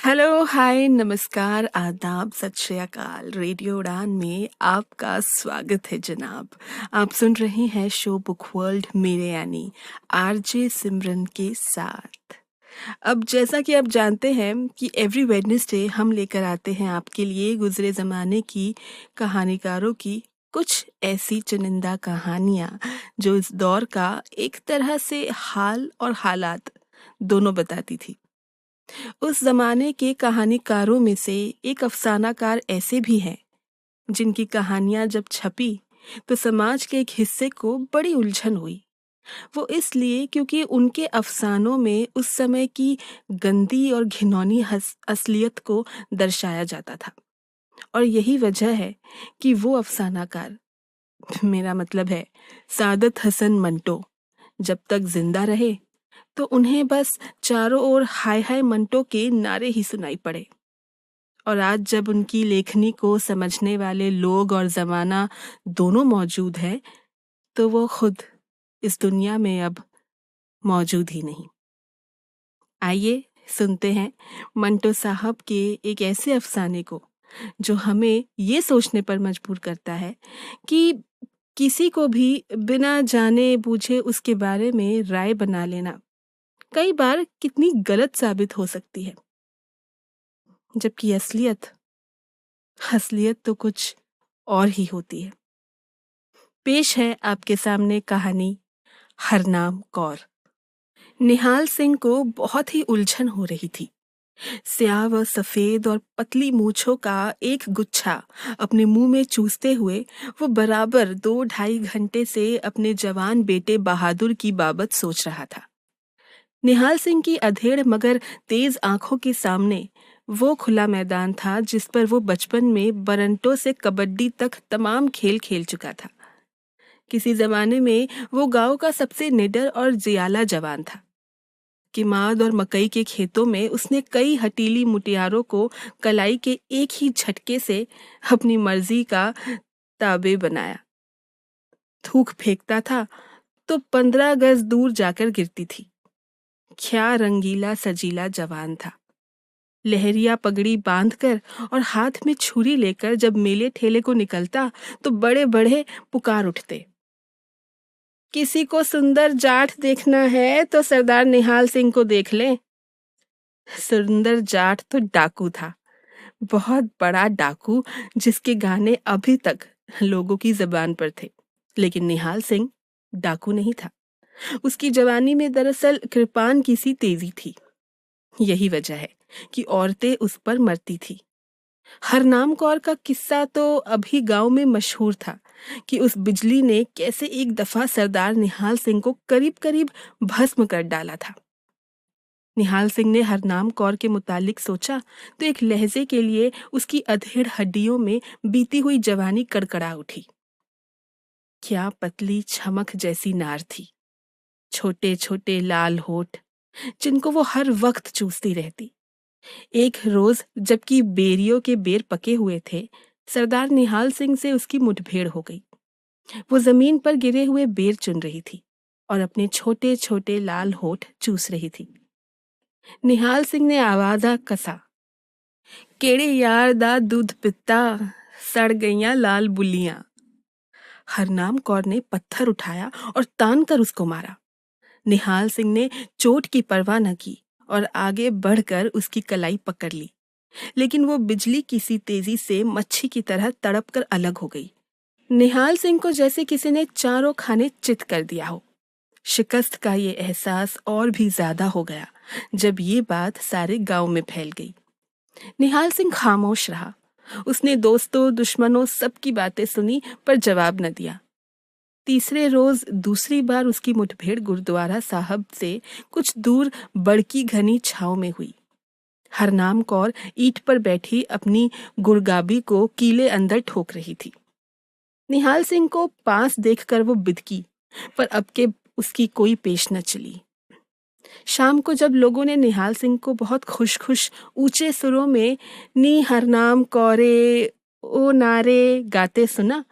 Hello, हाय, नमस्कार, आदाब, सत श्री अकाल। रेडियो उड़ान में आपका स्वागत है जनाब। आप सुन रहे हैं शो बुक वर्ल्ड मेरे यानी आरजे सिमरन के साथ। अब जैसा कि आप जानते हैं कि एवरी वेडनेसडे हम लेकर आते हैं आपके लिए गुजरे ज़माने की कहानीकारों की कुछ ऐसी चुनिंदा कहानियाँ जो इस दौर का एक तरह से हाल और हालात दोनों बताती थी। उस जमाने के कहानीकारों में से एक अफसानाकार ऐसे भी हैं जिनकी कहानियां जब छपी तो समाज के एक हिस्से को बड़ी उलझन हुई। वो इसलिए क्योंकि उनके अफसानों में उस समय की गंदी और घिनौनी असलियत को दर्शाया जाता था। और यही वजह है कि वो अफसानाकार, मेरा मतलब है सादत हसन मंटो, जब तक जिंदा रहे तो उन्हें बस चारों ओर हाय हाय मंटो के नारे ही सुनाई पड़े। और आज जब उनकी लेखनी को समझने वाले लोग और जमाना दोनों मौजूद हैं, तो वो खुद इस दुनिया में अब मौजूद ही नहीं। आइए सुनते हैं मंटो साहब के एक ऐसे अफसाने को जो हमें ये सोचने पर मजबूर करता है कि किसी को भी बिना जाने बूझे उसके बारे में राय बना लेना कई बार कितनी गलत साबित हो सकती है, जबकि असलियत तो कुछ और ही होती है। पेश है आपके सामने कहानी हरनाम कौर। निहाल सिंह को बहुत ही उलझन हो रही थी। स्याह व सफेद और पतली मूछों का एक गुच्छा अपने मुंह में चूसते हुए वो बराबर 2-2.5 घंटे से अपने जवान बेटे बहादुर की बाबत सोच रहा था। निहाल सिंह की अधेड़ मगर तेज आंखों के सामने वो खुला मैदान था जिस पर वो बचपन में बरंटों से कबड्डी तक तमाम खेल खेल चुका था। किसी जमाने में वो गांव का सबसे निडर और जियाला जवान था। किमाद और मकई के खेतों में उसने कई हटीली मुटियारों को कलाई के एक ही झटके से अपनी मर्जी का ताबे बनाया। थूक फेंकता था तो 15 गज दूर जाकर गिरती थी। क्या रंगीला सजीला जवान था। लहरिया पगड़ी बांधकर और हाथ में छुरी लेकर जब मेले ठेले को निकलता तो बड़े बड़े पुकार उठते। किसी को सुंदर जाट देखना है तो सरदार निहाल सिंह को देख ले। सुंदर जाट तो डाकू था, बहुत बड़ा डाकू, जिसके गाने अभी तक लोगों की जबान पर थे। लेकिन निहाल सिंह डाकू नहीं था। उसकी जवानी में दरअसल कृपान की सी तेजी थी। यही वजह है कि औरतें उस पर मरती थी। हरनाम कौर का किस्सा तो अभी गांव में मशहूर था कि उस बिजली ने कैसे एक दफा सरदार निहाल सिंह को करीब करीब भस्म कर डाला था। निहाल सिंह ने हरनाम कौर के मुतालिक सोचा तो एक लहजे के लिए उसकी अधेड़ हड्डियों में बीती हुई जवानी कड़कड़ा उठी। क्या पतली छमक जैसी नार थी। छोटे छोटे लाल होठ जिनको वो हर वक्त चूसती रहती। एक रोज जबकि बेरियों के बेर पके हुए थे, सरदार निहाल सिंह से उसकी मुठभेड़ हो गई। वो जमीन पर गिरे हुए बेर चुन रही थी और अपने छोटे छोटे लाल होठ चूस रही थी। निहाल सिंह ने आवाजा कसा, केड़े यार दा दूध पिता, सड़ गईयां लाल बुलियां। हरनाम कौर ने पत्थर उठाया और तान कर उसको मारा। निहाल सिंह ने चोट की परवाह न की और आगे बढ़कर उसकी कलाई पकड़ ली। लेकिन वो बिजली की सी तेजी से मच्छी की तरह तड़प कर अलग हो गई। निहाल सिंह को जैसे किसी ने चारों खाने चित कर दिया हो। शिकस्त का ये एहसास और भी ज्यादा हो गया जब ये बात सारे गांव में फैल गई। निहाल सिंह खामोश रहा। उसने दोस्तों दुश्मनों सबकी बातें सुनी पर जवाब न दिया। तीसरे रोज दूसरी बार उसकी मुठभेड़ गुरुद्वारा साहब से कुछ दूर बड़की घनी छाव में हुई। हरनाम कौर ईंट पर बैठी अपनी गुरगाबी को कीले अंदर ठोक रही थी। निहाल सिंह को पास देखकर वो बिदकी, पर अब के उसकी कोई पेश न चली। शाम को जब लोगों ने निहाल सिंह को बहुत खुश खुश ऊंचे सुरों में नी हरनाम कौरे ओ नारे गाते सुना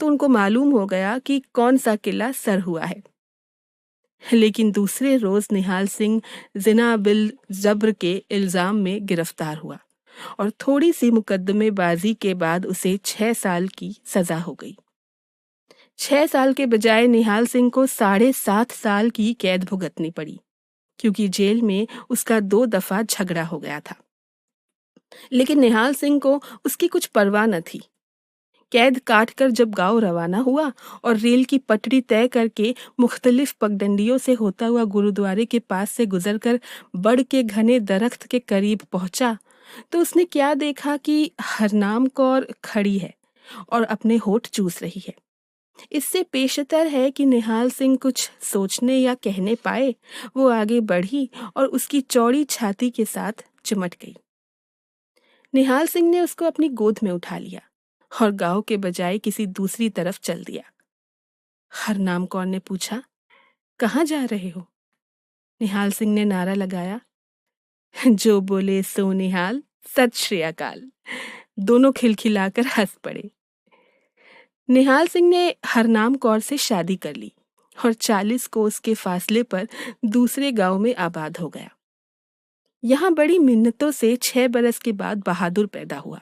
तो उनको मालूम हो गया कि कौन सा किला सर हुआ है। लेकिन दूसरे रोज निहाल सिंह जिना बिल जब्र के इल्जाम में गिरफ्तार हुआ और थोड़ी सी मुकदमेबाजी के बाद उसे 6 साल की सजा हो गई। 6 साल के बजाय निहाल सिंह को 7.5 साल की कैद भुगतनी पड़ी, क्योंकि जेल में उसका 2 दफा झगड़ा हो गया था। लेकिन निहाल सिंह को उसकी कुछ परवाह न थी। कैद काट कर जब गांव रवाना हुआ और रेल की पटड़ी तय करके मुख्तलिफ पगडंडियों से होता हुआ गुरुद्वारे के पास से गुजरकर बड़ के घने दरख्त के करीब पहुंचा, तो उसने क्या देखा कि हरनाम कौर खड़ी है और अपने होठ चूस रही है। इससे पेशतर है कि निहाल सिंह कुछ सोचने या कहने पाए, वो आगे बढ़ी और उसकी चौड़ी छाती के साथ चिमट गई। निहाल सिंह ने उसको अपनी गोद में उठा लिया और गांव के बजाय किसी दूसरी तरफ चल दिया। हरनाम कौर ने पूछा, कहाँ जा रहे हो? निहाल सिंह ने नारा लगाया, जो बोले सो निहाल, सत श्री अकाल। दोनों खिलखिलाकर हंस पड़े। निहाल सिंह ने हरनाम कौर से शादी कर ली और 40 कोस के फासले पर दूसरे गांव में आबाद हो गया। यहाँ बड़ी मिन्नतों से 6 बरस के बाद बहादुर पैदा हुआ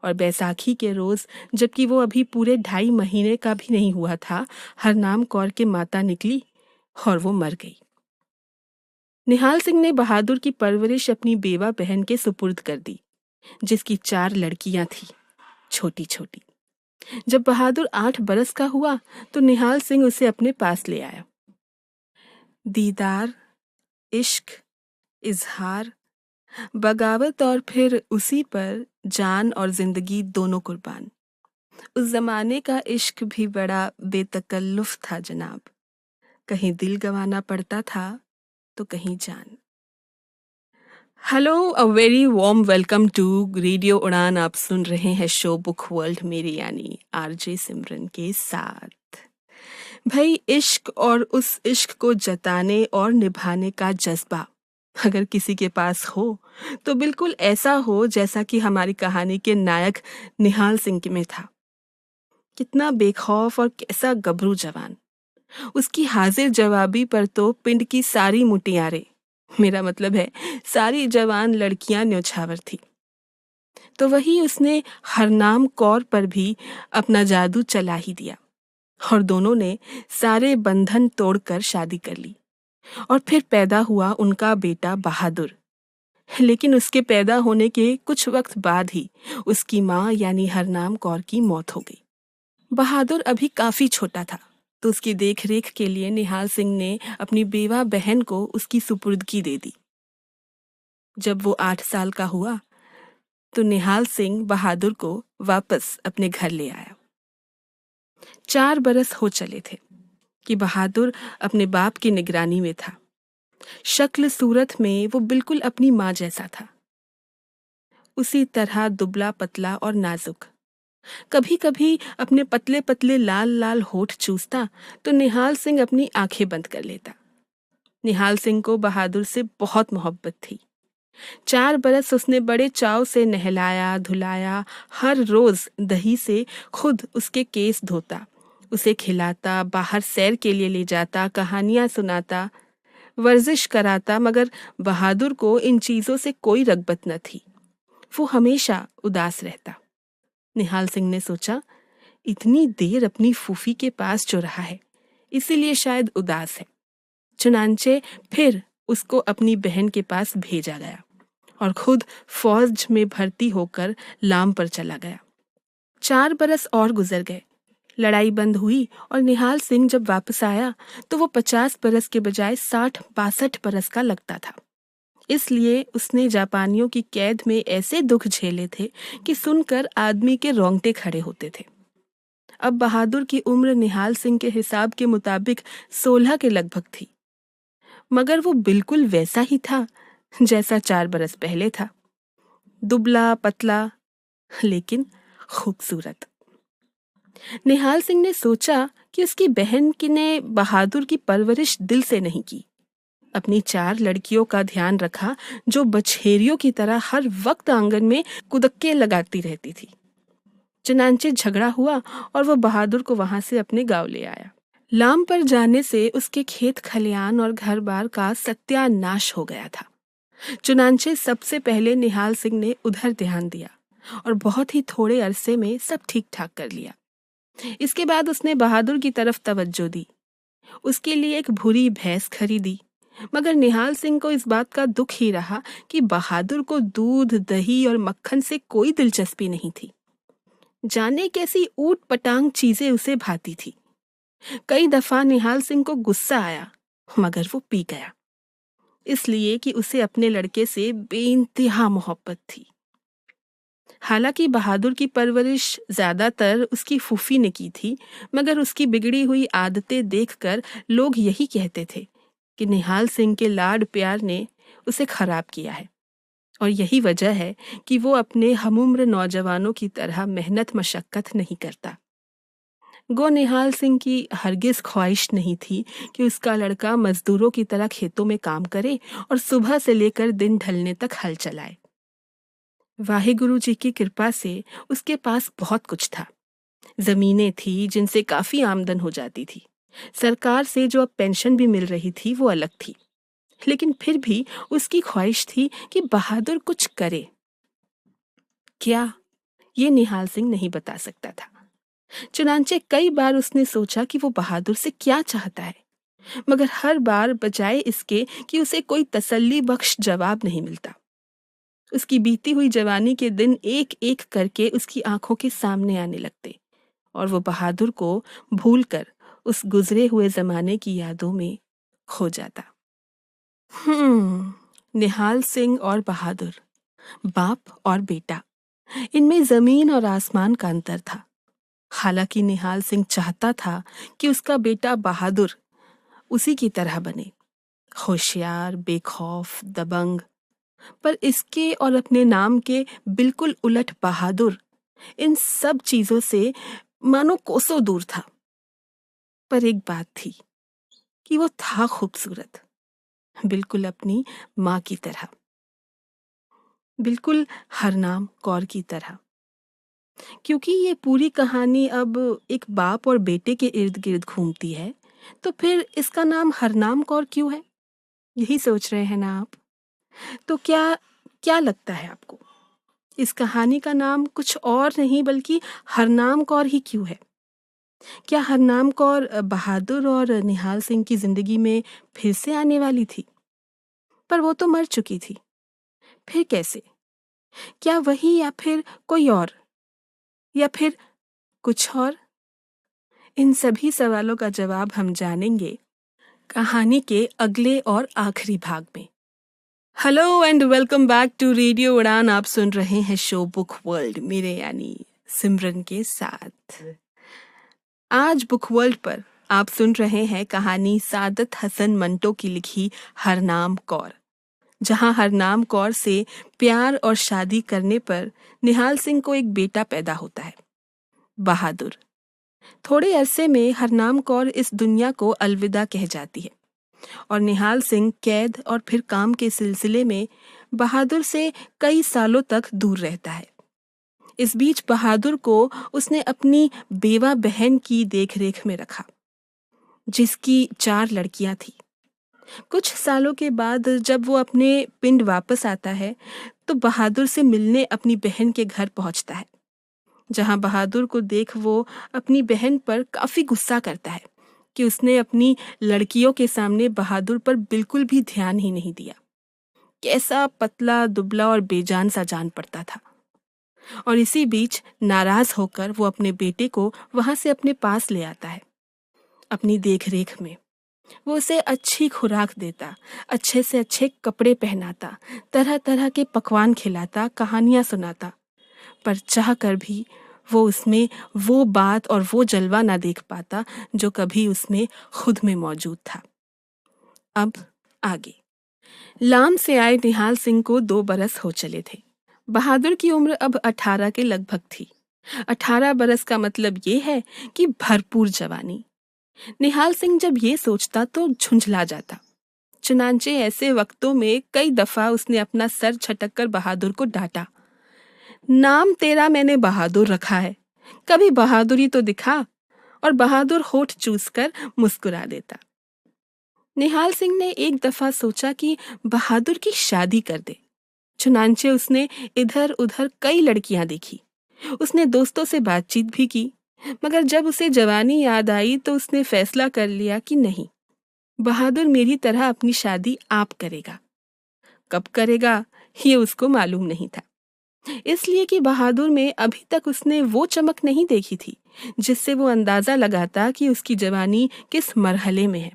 और बैसाखी के रोज, जबकि वो अभी पूरे 2.5 महीने का भी नहीं हुआ था, हरनाम कौर के माता निकली और वो मर गई। निहाल सिंह ने बहादुर की परवरिश अपनी बेवा बहन के सुपुर्द कर दी, जिसकी 4 लड़कियां थी, छोटी छोटी। जब बहादुर 8 बरस का हुआ तो निहाल सिंह उसे अपने पास ले आया। दीदार, इश्क, इजहार, बगावत और फिर उसी पर जान और जिंदगी दोनों कुर्बान। उस जमाने का इश्क भी बड़ा बेतकल्लुफ था जनाब। कहीं दिल गंवाना पड़ता था तो कहीं जान। Hello, a very warm welcome to radio Udaan. आप सुन रहे हैं शो बुक वर्ल्ड, मेरे यानी आरजे सिमरन के साथ। भाई, इश्क और उस इश्क को जताने और निभाने का जज्बा अगर किसी के पास हो तो बिल्कुल ऐसा हो जैसा कि हमारी कहानी के नायक निहाल सिंह में था। कितना बेखौफ और कैसा गबरू जवान। उसकी हाजिर जवाबी पर तो पिंड की सारी मुटियारें, मेरा मतलब है सारी जवान लड़कियां न्योछावर थी। तो वही उसने हरनाम कौर पर भी अपना जादू चला ही दिया और दोनों ने सारे बंधन तोड़कर शादी कर ली और फिर पैदा हुआ उनका बेटा बहादुर। लेकिन उसके पैदा होने के कुछ वक्त बाद ही उसकी माँ यानी हरनाम कौर की मौत हो गई। बहादुर अभी काफी छोटा था, तो उसकी देखरेख के लिए निहाल सिंह ने अपनी बेवा बहन को उसकी सुपुर्दगी दे दी। जब वो 8 साल का हुआ तो निहाल सिंह बहादुर को वापस अपने घर ले आया। 4 बरस हो चले थे कि बहादुर अपने बाप की निगरानी में था। शक्ल सूरत में वो बिल्कुल अपनी माँ जैसा था, उसी तरह दुबला पतला और नाजुक। कभी कभी अपने पतले पतले लाल लाल होठ चूसता तो निहाल सिंह अपनी आंखें बंद कर लेता। निहाल सिंह को बहादुर से बहुत मोहब्बत थी। 4 बरस उसने बड़े चाव से नहलाया धुलाया, हर रोज दही से खुद उसके केस धोता, उसे खिलाता, बाहर सैर के लिए ले जाता, कहानियां सुनाता, वर्जिश कराता। मगर बहादुर को इन चीजों से कोई रगबत न थी। वो हमेशा उदास रहता। निहाल सिंह ने सोचा, इतनी देर अपनी फूफी के पास जो रहा है, इसीलिए शायद उदास है। चुनांचे फिर उसको अपनी बहन के पास भेजा गया और खुद फौज में भर्ती होकर लाम पर चला गया। 4 बरस और गुजर गए। लड़ाई बंद हुई और निहाल सिंह जब वापस आया तो वो 50 बरस के बजाय 60-62 बरस का लगता था। इसलिए उसने जापानियों की कैद में ऐसे दुख झेले थे कि सुनकर आदमी के रोंगटे खड़े होते थे। अब बहादुर की उम्र निहाल सिंह के हिसाब के मुताबिक 16 के लगभग थी, मगर वो बिल्कुल वैसा ही था जैसा 4 बरस पहले था, दुबला पतला लेकिन खूबसूरत। निहाल सिंह ने सोचा कि उसकी बहन ने बहादुर की परवरिश दिल से नहीं की। अपनी 4 लड़कियों का ध्यान रखा जो बछेरियों की तरह हर वक्त आंगन में कुदक्के लगाती रहती थी। चुनांचे झगड़ा हुआ और वो बहादुर को वहां से अपने गांव ले आया। लाम पर जाने से उसके खेत खलियान और घर बार का सत्यानाश हो गया था। चुनांचे सबसे पहले निहाल सिंह ने उधर ध्यान दिया और बहुत ही थोड़े अरसे में सब ठीक ठाक कर लिया। इसके बाद उसने बहादुर की तरफ तवज्जो दी, उसके लिए एक भूरी भैंस खरीदी। मगर निहाल सिंह को इस बात का दुख ही रहा कि बहादुर को दूध, दही और मक्खन से कोई दिलचस्पी नहीं थी। जाने कैसी ऊट पटांग चीजें उसे भाती थी। कई दफा निहाल सिंह को गुस्सा आया, मगर वो पी गया, इसलिए कि उसे अपने लड़के से बेइंतहा मोहब्बत थी। हालांकि बहादुर की परवरिश ज्यादातर उसकी फूफी ने की थी, मगर उसकी बिगड़ी हुई आदतें देखकर लोग यही कहते थे कि निहाल सिंह के लाड प्यार ने उसे खराब किया है। और यही वजह है कि वो अपने हमउम्र नौजवानों की तरह मेहनत मशक्कत नहीं करता। गो निहाल सिंह की हरगिज ख्वाहिश नहीं थी कि उसका लड़का मजदूरों की तरह खेतों में काम करे और सुबह से लेकर दिन ढलने तक हल चलाए। वाहिगुरु जी की कृपा से उसके पास बहुत कुछ था। जमीनें थी जिनसे काफी आमदन हो जाती थी। सरकार से जो अब पेंशन भी मिल रही थी वो अलग थी, लेकिन फिर भी उसकी ख्वाहिश थी कि बहादुर कुछ करे। क्या, ये निहाल सिंह नहीं बता सकता था। चुनांचे कई बार उसने सोचा कि वो बहादुर से क्या चाहता है, मगर हर बार बजाय इसके कि उसे कोई तसल्ली बख्श जवाब नहीं मिलता। उसकी बीती हुई जवानी के दिन एक एक करके उसकी आंखों के सामने आने लगते और वो बहादुर को भूलकर उस गुजरे हुए जमाने की यादों में खो जाता। निहाल सिंह और बहादुर, बाप और बेटा, इनमें जमीन और आसमान का अंतर था। हालांकि निहाल सिंह चाहता था कि उसका बेटा बहादुर उसी की तरह बने, होशियार, बेखौफ, दबंग, पर इसके और अपने नाम के बिल्कुल उलट बहादुर इन सब चीजों से मानो कोसों दूर था। पर एक बात थी कि वो था खूबसूरत, बिल्कुल अपनी माँ की तरह, बिल्कुल हरनाम कौर की तरह। क्योंकि ये पूरी कहानी अब एक बाप और बेटे के इर्द गिर्द घूमती है, तो फिर इसका नाम हरनाम कौर क्यों है? यही सोच रहे हैं ना आप? तो क्या क्या लगता है आपको, इस कहानी का नाम कुछ और नहीं बल्कि हरनाम कौर ही क्यों है? क्या हरनाम कौर बहादुर और निहाल सिंह की जिंदगी में फिर से आने वाली थी? पर वो तो मर चुकी थी। फिर कैसे? क्या वही या फिर कोई और, या फिर कुछ और? इन सभी सवालों का जवाब हम जानेंगे कहानी के अगले और आखिरी भाग में। Hello and welcome back to radio Udaan. आप सुन रहे हैं शो बुक वर्ल्ड, मेरे यानी सिमरन के साथ। आज बुक वर्ल्ड पर आप सुन रहे हैं कहानी सादत हसन मंटो की लिखी हरनाम कौर, जहां हरनाम कौर से प्यार और शादी करने पर निहाल सिंह को एक बेटा पैदा होता है, बहादुर। थोड़े अरसे में हरनाम कौर इस दुनिया को अलविदा कह जाती है और निहाल सिंह कैद और फिर काम के सिलसिले में बहादुर से कई सालों तक दूर रहता है। इस बीच बहादुर को उसने अपनी बेवा बहन की देखरेख में रखा, जिसकी 4 लड़कियां थी। कुछ सालों के बाद जब वो अपने पिंड वापस आता है तो बहादुर से मिलने अपनी बहन के घर पहुंचता है, जहां बहादुर को देख वो अपनी बहन पर काफी गुस्सा करता है कि उसने अपनी लड़कियों के सामने बहादुर पर बिल्कुल भी ध्यान ही नहीं दिया। कैसा पतला, दुबला और बेजान सा जान पड़ता था। और इसी बीच नाराज होकर वो अपने बेटे को वहां से अपने पास ले आता है, अपनी देखरेख में। वो उसे अच्छी खुराक देता, अच्छे से अच्छे कपड़े पहनाता, तरह तरह के पकवान खिलाता, कहानियां सुनाता, पर चाह कर भी वो उसमें वो बात और वो जलवा ना देख पाता जो कभी उसमें खुद में मौजूद था। अब आगे। लाम से आए निहाल सिंह को 2 बरस हो चले थे। बहादुर की उम्र अब 18 के लगभग थी। 18 बरस का मतलब ये है कि भरपूर जवानी। निहाल सिंह जब ये सोचता तो झुंझला जाता। चुनांचे ऐसे वक्तों में कई दफा उसने अपना सर झटक कर बहादुर को डांटा। नाम तेरा मैंने बहादुर रखा है, कभी बहादुरी तो दिखा, और बहादुर होठ चूसकर मुस्कुरा देता। निहाल सिंह ने एक दफा सोचा कि बहादुर की शादी कर दे। चुनांचे उसने इधर उधर कई लड़कियां देखी। उसने दोस्तों से बातचीत भी की, मगर जब उसे जवानी याद आई तो उसने फैसला कर लिया कि नहीं, बहादुर मेरी तरह अपनी शादी आप करेगा। कब करेगा ये उसको मालूम नहीं था, इसलिए कि बहादुर में अभी तक उसने वो चमक नहीं देखी थी जिससे वो अंदाजा लगाता कि उसकी जवानी किस मरहले में है।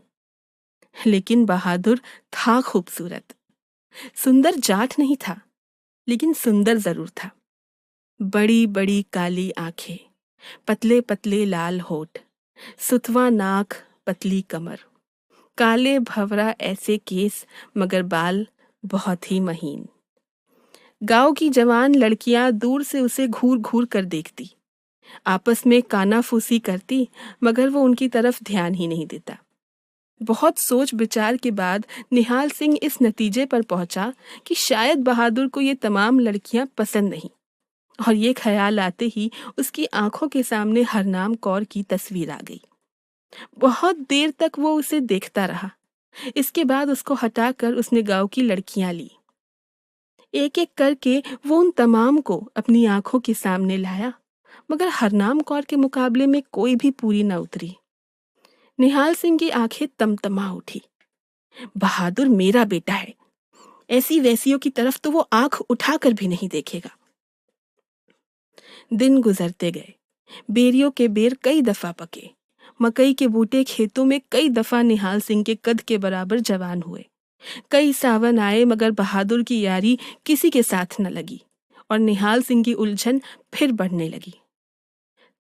लेकिन बहादुर था खूबसूरत। सुंदर जाट नहीं था, लेकिन सुंदर जरूर था। बड़ी बड़ी काली आंखें, पतले पतले लाल होठ, सुतवा नाक, पतली कमर, काले भंवरा ऐसे केस, मगर बाल बहुत ही महीन। गांव की जवान लड़कियां दूर से उसे घूर घूर कर देखती, आपस में कानाफूसी करती, मगर वो उनकी तरफ ध्यान ही नहीं देता। बहुत सोच विचार के बाद निहाल सिंह इस नतीजे पर पहुंचा कि शायद बहादुर को ये तमाम लड़कियां पसंद नहीं, और ये ख्याल आते ही उसकी आंखों के सामने हरनाम कौर की तस्वीर आ गई। बहुत देर तक वो उसे देखता रहा। इसके बाद उसको हटाकर उसने गांव की लड़कियां ली। एक एक करके वो उन तमाम को अपनी आंखों के सामने लाया, मगर हरनाम कौर के मुकाबले में कोई भी पूरी न उतरी। निहाल सिंह की आंखें तमतमा उठी। बहादुर मेरा बेटा है, ऐसी वैसियों की तरफ तो वो आंख उठाकर भी नहीं देखेगा। दिन गुजरते गए। बेरियों के बेर कई दफा पके। मकई के बूटे खेतों में कई दफा निहाल सिंह के कद के बराबर जवान हुए। कई सावन आए, मगर बहादुर की यारी किसी के साथ न लगी और निहाल सिंह की उलझन फिर बढ़ने लगी।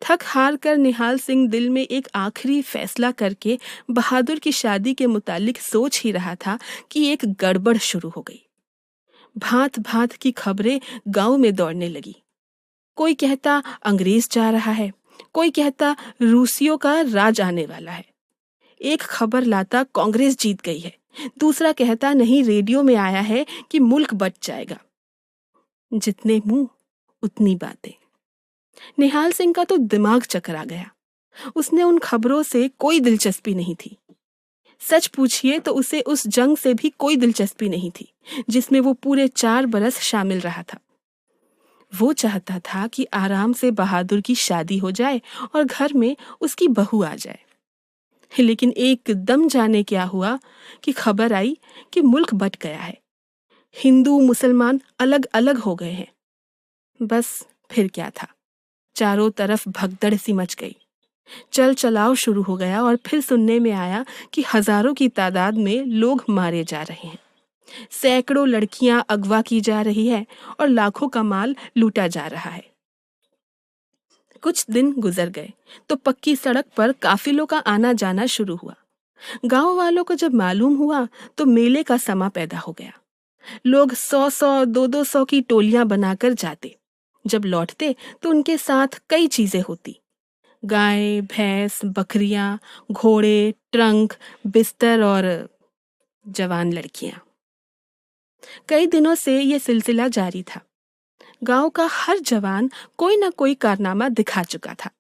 थक हार कर निहाल सिंह दिल में एक आखिरी फैसला करके बहादुर की शादी के मुतालिक सोच ही रहा था कि एक गड़बड़ शुरू हो गई। भांत भांत की खबरें गांव में दौड़ने लगी। कोई कहता अंग्रेज जा रहा है, कोई कहता रूसियों का राज आने वाला है। एक खबर लाता कांग्रेस जीत गई है, दूसरा कहता नहीं, रेडियो में आया है कि मुल्क बच जाएगा। जितने मुंह उतनी बातें। निहाल सिंह का तो दिमाग चकरा गया। उसने उन खबरों से कोई दिलचस्पी नहीं थी। सच पूछिए तो उसे उस जंग से भी कोई दिलचस्पी नहीं थी जिसमें वो पूरे 4 बरस शामिल रहा था। वो चाहता था कि आराम से बहादुर की शादी हो जाए और घर में उसकी बहू आ जाए। लेकिन एकदम जाने क्या हुआ कि खबर आई कि मुल्क बट गया है, हिंदू मुसलमान अलग अलग हो गए हैं। बस फिर क्या था, चारों तरफ भगदड़ सी मच गई। चल चलाव शुरू हो गया और फिर सुनने में आया कि हजारों की तादाद में लोग मारे जा रहे हैं, सैकड़ों लड़कियां अगवा की जा रही है और लाखों का माल लूटा जा रहा है। कुछ दिन गुजर गए तो पक्की सड़क पर काफिलों का आना जाना शुरू हुआ। गांव वालों को जब मालूम हुआ तो मेले का समा पैदा हो गया। लोग 100-100, 200-200 की टोलियां बनाकर जाते। जब लौटते तो उनके साथ कई चीजें होती, गाय, भैंस, बकरियां, घोड़े, ट्रंक, बिस्तर और जवान लड़कियां। कई दिनों से ये सिलसिला जारी था। गांव का हर जवान कोई ना कोई कारनामा दिखा चुका था।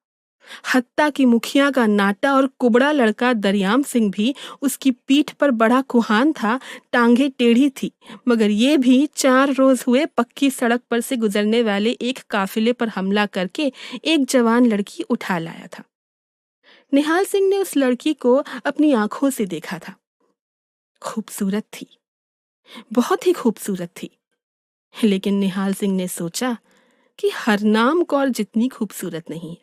हत्ता की मुखिया का नाटा और कुबड़ा लड़का दरियाम सिंह भी उसकी पीठ पर बड़ा कुहान था, टांगे टेढ़ी थी, मगर ये भी 4 रोज हुए पक्की सड़क पर से गुजरने वाले एक काफिले पर हमला करके एक जवान लड़की उठा लाया था। निहाल सिंह ने उस लड़की को अपनी आंखों से देखा था। खूबसूरत थी, बहुत ही खूबसूरत थी। लेकिन निहाल सिंह ने सोचा कि हरनाम कौर जितनी खूबसूरत नहीं है।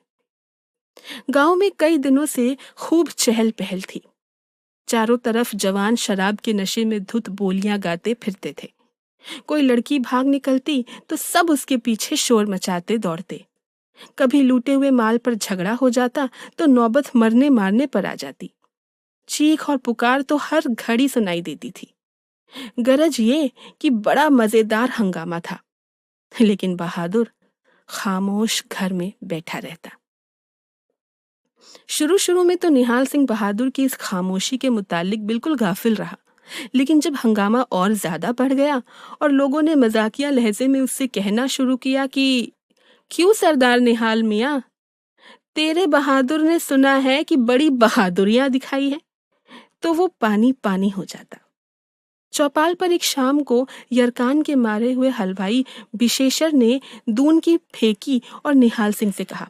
गांव में कई दिनों से खूब चहल पहल थी। चारों तरफ जवान शराब के नशे में धुत बोलियां गाते फिरते थे। कोई लड़की भाग निकलती तो सब उसके पीछे शोर मचाते दौड़ते। कभी लूटे हुए माल पर झगड़ा हो जाता तो नौबत मरने मारने पर आ जाती। चीख और पुकार तो हर घड़ी सुनाई देती थी। गरज ये कि बड़ा मजेदार हंगामा था। लेकिन बहादुर खामोश घर में बैठा रहता। शुरू शुरू में तो निहाल सिंह बहादुर की इस खामोशी के मुतालिक बिल्कुल गाफिल रहा। लेकिन जब हंगामा और ज्यादा बढ़ गया और लोगों ने मजाकिया लहजे में उससे कहना शुरू किया कि क्यों सरदार निहाल मियाँ, तेरे बहादुर ने सुना है कि बड़ी बहादुरियां दिखाई है, तो वो पानी पानी हो जाता। चौपाल पर एक शाम को यरकान के मारे हुए हलवाई विशेषर ने दून की फेंकी और निहाल सिंह से कहा,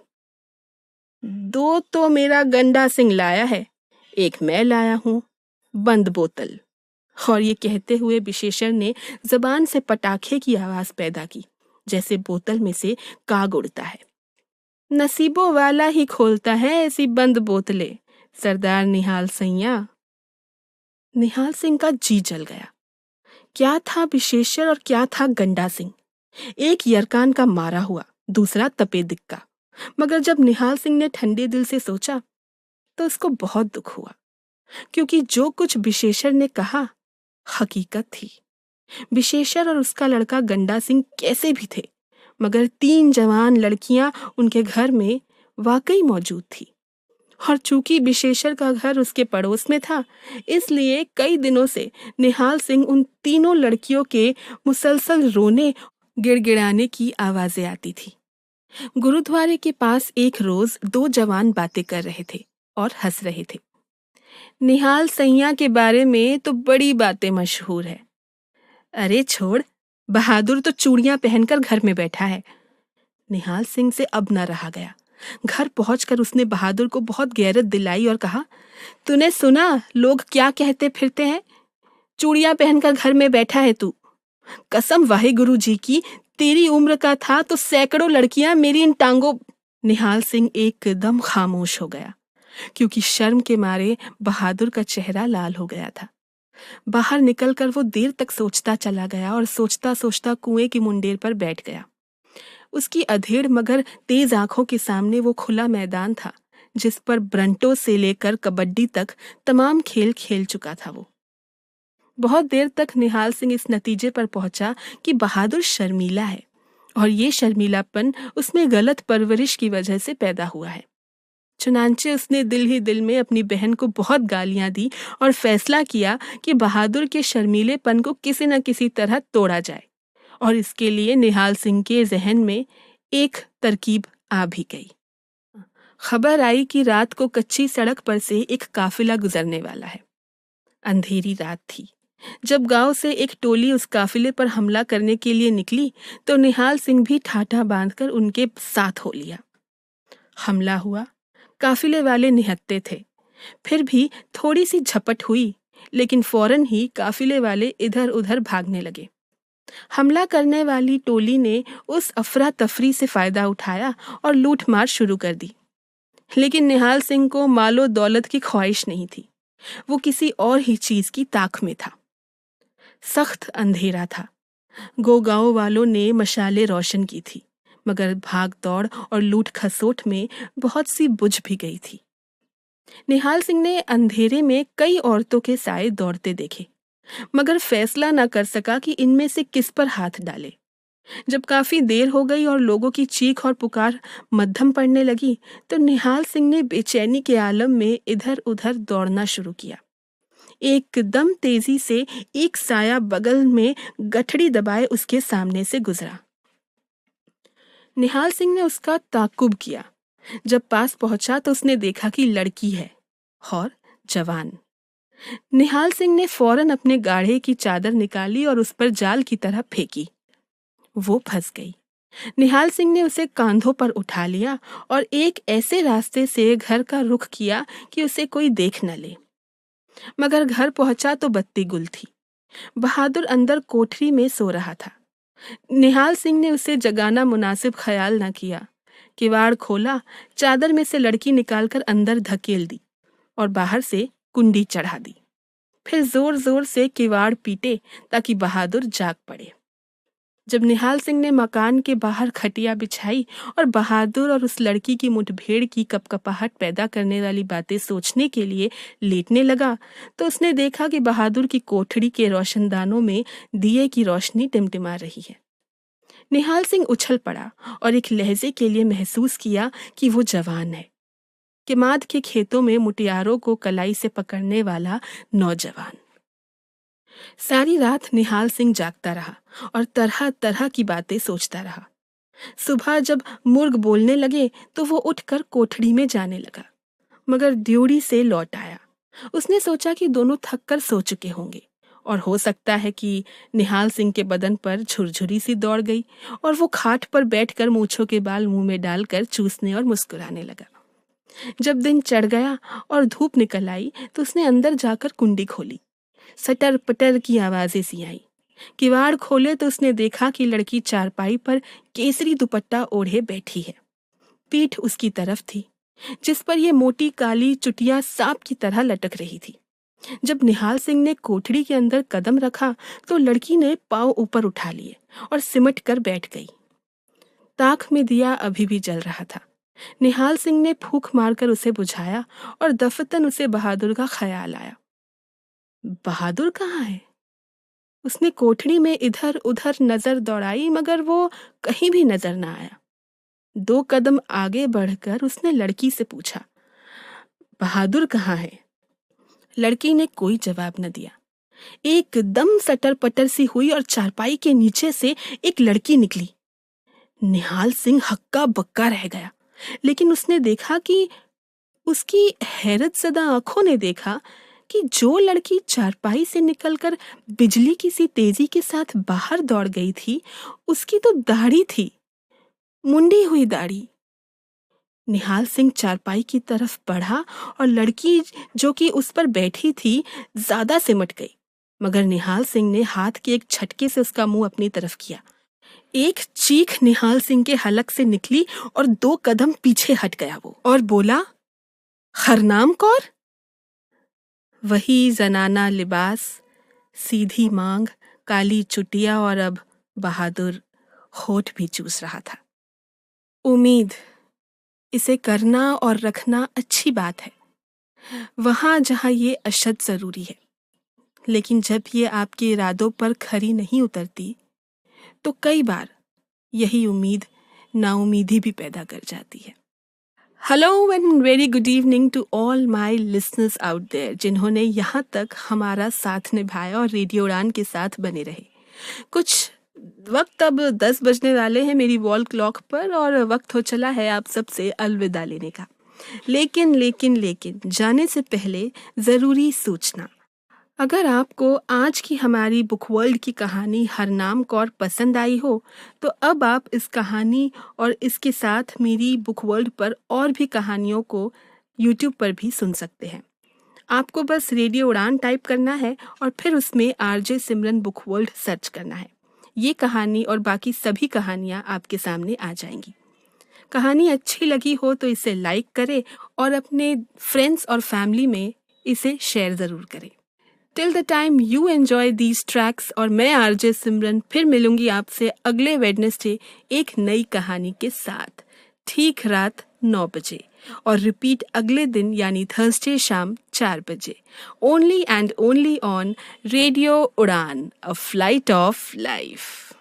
दो तो मेरा गंडा सिंह लाया है, एक मैं लाया हूं, बंद बोतल। और ये कहते हुए विशेषर ने जबान से पटाखे की आवाज पैदा की, जैसे बोतल में से काग उड़ता है। नसीबों वाला ही खोलता है ऐसी बंद बोतलें, सरदार निहाल सैया। निहाल सिंह का जी जल गया। क्या था विशेषर और क्या था गंडा सिंह? एक यरकान का मारा हुआ, दूसरा तपेदिक का। मगर जब निहाल सिंह ने ठंडे दिल से सोचा तो उसको बहुत दुख हुआ, क्योंकि जो कुछ विशेषर ने कहा हकीकत थी। विशेषर और उसका लड़का गंडा सिंह कैसे भी थे, मगर 3 जवान लड़कियां उनके घर में वाकई मौजूद थी। और चूंकि विशेषर का घर उसके पड़ोस में था, इसलिए कई दिनों से निहाल सिंह उन तीनों लड़कियों के मुसलसल रोने गिड़गिड़ाने की आवाजें आती थी। गुरुद्वारे के पास एक रोज 2 जवान बातें कर रहे थे और हंस रहे थे। निहाल सैया के बारे में तो बड़ी बातें मशहूर है। अरे छोड़, बहादुर तो चूड़ियां पहनकर घर में बैठा है। निहाल सिंह से अब न रहा गया। घर पहुंचकर उसने बहादुर को बहुत गैरत दिलाई और कहा, तूने सुना लोग क्या कहते फिरते हैं? चूड़ियां पहनकर घर में बैठा है तू। कसम वाहिगुरु जी की, तेरी उम्र का था तो सैकड़ों लड़कियां मेरी इन टांगों। निहाल सिंह एकदम खामोश हो गया, क्योंकि शर्म के मारे बहादुर का चेहरा लाल हो गया था। बाहर निकलकर वो देर तक सोचता चला गया और सोचता सोचता कुएं की मुंडेर पर बैठ गया। उसकी अधेड़ मगर तेज आंखों के सामने वो खुला मैदान था, जिस पर ब्रंटो से लेकर कबड्डी तक तमाम खेल खेल चुका था वो। बहुत देर तक निहाल सिंह इस नतीजे पर पहुंचा कि बहादुर शर्मीला है, और ये शर्मीलापन उसमें गलत परवरिश की वजह से पैदा हुआ है। चुनांचे उसने दिल ही दिल में अपनी बहन को बहुत गालियां दी और फैसला किया कि बहादुर के शर्मीलेपन को किसी न किसी तरह तोड़ा जाए। और इसके लिए निहाल सिंह के जहन में एक तरकीब आ भी गई। खबर आई कि रात को कच्ची सड़क पर से एक काफिला गुजरने वाला है। अंधेरी रात थी। जब गांव से एक टोली उस काफिले पर हमला करने के लिए निकली, तो निहाल सिंह भी ठाठा बांधकर उनके साथ हो लिया। हमला हुआ। काफिले वाले निहत्ते थे। फिर भी थोड़ी सी झपट हुई, लेकिन फौरन ही काफिले वाले इधर उधर भागने लगे। हमला करने वाली टोली ने उस अफरा तफरी से फायदा उठाया और लूट मार शुरू कर दी। लेकिन निहाल सिंह को मालो दौलत की ख्वाहिश नहीं थी। वो किसी और ही चीज की ताक में था। सख्त अंधेरा था। गांव वालों ने मशालें रोशन की थी, मगर भाग दौड़ और लूट खसोट में बहुत सी बुझ भी गई थी। निहाल सिंह ने अंधेरे में कई औरतों के साए दौड़ते देखे, मगर फैसला न कर सका कि इनमें से किस पर हाथ डाले। जब काफी देर हो गई और लोगों की चीख और पुकार मद्धम पड़ने लगी, तो निहाल सिंह ने बेचैनी के आलम में इधर उधर दौड़ना शुरू किया। एकदम तेजी से एक साया बगल में गठड़ी दबाए उसके सामने से गुजरा। निहाल सिंह ने उसका ताकुब किया। जब पास पहुंचा तो उसने देखा कि लड़की है और जवान। निहाल सिंह ने फौरन अपने गाढ़े की चादर निकाली और उस पर जाल की तरह फेंकी। वो फंस गई। निहाल सिंह ने उसे कांधों पर उठा लिया और एक ऐसे रास्ते से घर का रुख किया कि उसे कोई देख न ले। मगर घर पहुंचा तो बत्ती गुल थी। बहादुर अंदर कोठरी में सो रहा था। निहाल सिंह ने उसे जगाना मुनासिब ख्याल न किया। किवाड़ खोला, चादर में से लड़की निकालकर अंदर धकेल दी और बाहर से कुंडी चढ़ा दी। फिर जोर जोर से किवाड़ पीटे ताकि बहादुर जाग पड़े। जब निहाल सिंह ने मकान के बाहर खटिया बिछाई और बहादुर और उस लड़की की मुठभेड़ की कपकपाहट पैदा करने वाली बातें सोचने के लिए लेटने लगा, तो उसने देखा कि बहादुर की कोठड़ी के रोशनदानों में दिए की रोशनी टिमटिमा रही है। निहाल सिंह उछल पड़ा और एक लहजे के लिए महसूस किया कि वो जवान है। किमाद के खेतों में मुटियारों को कलाई से पकड़ने वाला नौजवान। सारी रात निहाल सिंह जागता रहा और तरह तरह की बातें सोचता रहा। सुबह जब मुर्ग बोलने लगे तो वो उठकर कोठड़ी में जाने लगा, मगर ड्योढ़ी से लौट आया। उसने सोचा कि दोनों थक कर सो चुके होंगे और हो सकता है कि निहाल सिंह के बदन पर झुरझुरी सी दौड़ गई और वो खाट पर बैठकर मूंछों के बाल मुंह में डालकर चूसने और मुस्कुराने लगा। जब दिन चढ़ गया और धूप निकल आई तो उसने अंदर जाकर कुंडी खोली। सटर पटर की आवाजें सी आई। किवाड़ खोले तो उसने देखा कि लड़की चारपाई पर केसरी दुपट्टा ओढ़े बैठी है। पीठ उसकी तरफ थी, जिस पर यह मोटी काली चुटिया सांप की तरह लटक रही थी। जब निहाल सिंह ने कोठड़ी के अंदर कदम रखा तो लड़की ने पांव ऊपर उठा लिए और सिमट कर बैठ गई। ताक में दिया अभी भी जल रहा था। निहाल सिंह ने फूंक मारकर उसे बुझाया और दफतन उसे बहादुर का ख्याल आया। बहादुर कहाँ है? उसने कोठड़ी में इधर उधर नजर दौड़ाई, मगर वो कहीं भी नजर न आया। 2 कदम आगे बढ़कर उसने लड़की से पूछा, बहादुर कहाँ है? लड़की ने कोई जवाब न दिया। एकदम सटर पटर सी हुई और चारपाई के नीचे से एक लड़की निकली। निहाल सिंह हक्का बक्का रह गया, लेकिन उसने देखा कि उसकी हैरत ज़दा आंखों ने देखा कि जो लड़की चारपाई से निकलकर बिजली की सी तेजी के साथ बाहर दौड़ गई थी, उसकी तो दाढ़ी थी, मुंडी हुई दाढ़ी। निहाल सिंह चारपाई की तरफ बढ़ा और लड़की जो कि उस पर बैठी थी ज्यादा सिमट गई, मगर निहाल सिंह ने हाथ के एक झटके से उसका मुंह अपनी तरफ किया। एक चीख निहाल सिंह के हलक से निकली और 2 कदम पीछे हट गया वो और बोला, हरनाम कौर? वही जनाना लिबास, सीधी मांग, काली चुटिया और अब बहादुर होठ भी चूस रहा था। उम्मीद, इसे करना और रखना अच्छी बात है, वहां जहां ये अशद जरूरी है, लेकिन जब ये आपके इरादों पर खरी नहीं उतरती तो कई बार यही उम्मीद नाउमीदी भी पैदा कर जाती है। Hello and very good evening to all my listeners out there, जिन्होंने यहाँ तक हमारा साथ निभाया और रेडियो उड़ान के साथ बने रहे। कुछ वक्त अब 10 बजने वाले हैं मेरी वॉल क्लॉक पर और वक्त हो चला है आप सबसे अलविदा लेने का। लेकिन जाने से पहले ज़रूरी सूचना, अगर आपको आज की हमारी बुक वर्ल्ड की कहानी हरनाम कौर पसंद आई हो तो अब आप इस कहानी और इसके साथ मेरी बुक वर्ल्ड पर और भी कहानियों को यूट्यूब पर भी सुन सकते हैं। आपको बस रेडियो उड़ान टाइप करना है और फिर उसमें आरजे सिमरन बुक वर्ल्ड सर्च करना है। ये कहानी और बाकी सभी कहानियाँ आपके सामने आ जाएंगी। कहानी अच्छी लगी हो तो इसे लाइक करें और अपने फ्रेंड्स और फैमिली में इसे शेयर ज़रूर करें। Till the time you enjoy these tracks और मैं आरजे सिमरन फिर मिलूंगी आपसे अगले वेडनेसडे एक नई कहानी के साथ, ठीक रात 9 बजे, और रिपीट अगले दिन यानी थर्सडे शाम 4 बजे, only and only on radio उड़ान, अ फ्लाइट ऑफ लाइफ।